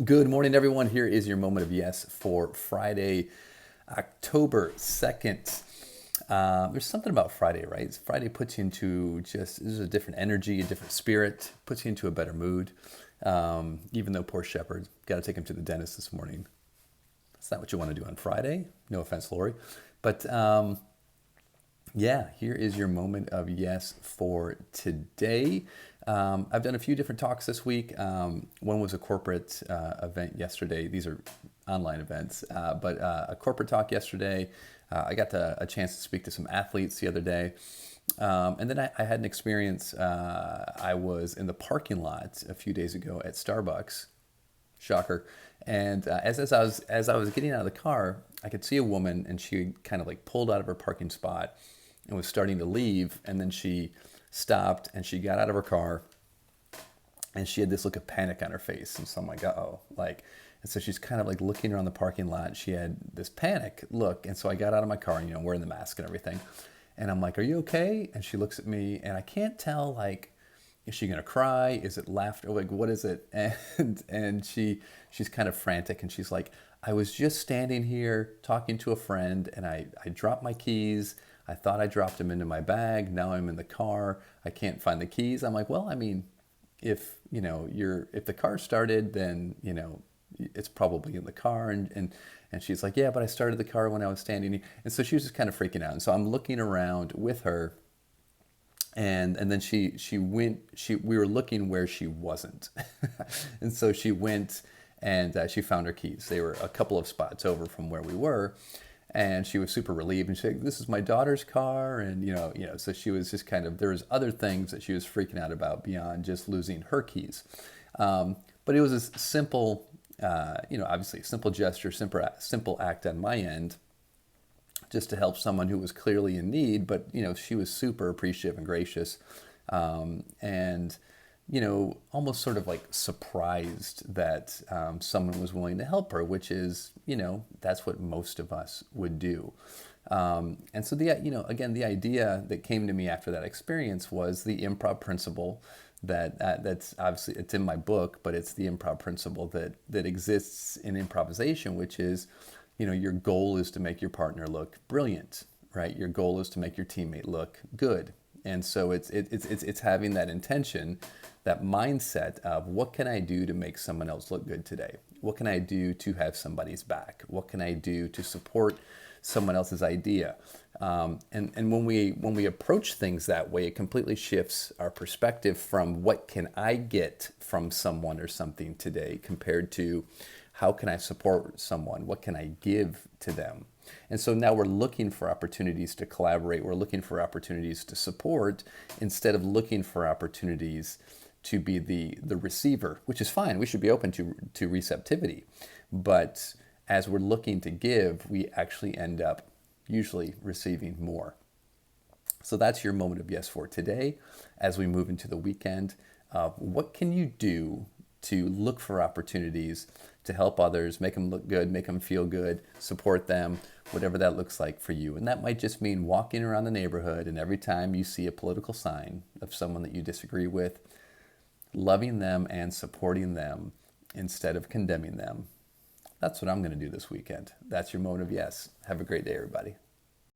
Good morning, everyone. Here is your moment of yes for Friday, October 2nd. There's something about Friday, right? Friday puts you into just, there's a different energy, a different spirit, puts you into a better mood. Even though poor Shepherd, got to take him to the dentist this morning. That's not what you want to do on Friday. No offense, Lori. But yeah, here is your moment of yes for today. I've done a few different talks this week. One was a corporate event yesterday. These are online events, but a corporate talk yesterday. I got a chance to speak to some athletes the other day. And then I had an experience. I was in the parking lot a few days ago at Starbucks. Shocker. And as I was getting out of the car, I could see a woman, and she kind of like pulled out of her parking spot and was starting to leave. And then she stopped and she got out of her car, and she had this look of panic on her face. And so I'm like, uh-oh. Like, and so she's kind of like looking around the parking lot. She had this panic look. And so I got out of my car, and, wearing the mask and everything. And I'm like, are you okay? And she looks at me, and I can't tell, like, is she gonna cry? Is it laughter? Like, what is it? And she's kind of frantic, and she's like, I was just standing here talking to a friend, and I dropped my keys. I thought I dropped them into my bag. Now I'm in the car. I can't find the keys. I'm like, well, I mean, if the car started, then it's probably in the car. And she's like, yeah, but I started the car when I was standing here. And so she was just kind of freaking out. And so I'm looking around with her, and then she went, we were looking where she wasn't. And so she went, and she found her keys. They were a couple of spots over from where we were. And she was super relieved, and she said, this is my daughter's car. And so she was just kind of, there was other things that she was freaking out about beyond just losing her keys. But it was a simple, obviously a simple gesture, simple act on my end, just to help someone who was clearly in need. But she was super appreciative and gracious, and almost sort of like surprised that someone was willing to help her, which is, that's what most of us would do. And so again, the idea that came to me after that experience was the improv principle that's obviously, it's in my book, but it's the improv principle that exists in improvisation, which is, your goal is to make your partner look brilliant, right? Your goal is to make your teammate look good. And so it's having that intention, that mindset of, what can I do to make someone else look good today? What can I do to have somebody's back? What can I do to support someone else's idea? And when we approach things that way, it completely shifts our perspective from what can I get from someone or something today, compared to how can I support someone? What can I give to them? And so now we're looking for opportunities to collaborate. We're looking for opportunities to support, instead of looking for opportunities to be the receiver, which is fine. We should be open to receptivity. But as we're looking to give, we actually end up usually receiving more. So that's your moment of yes for today as we move into the weekend. What can you do to look for opportunities to help others, make them look good, make them feel good, support them, whatever that looks like for you? And that might just mean walking around the neighborhood, and every time you see a political sign of someone that you disagree with, loving them and supporting them instead of condemning them. That's what I'm going to do this weekend. That's your moment of yes. Have a great day, everybody.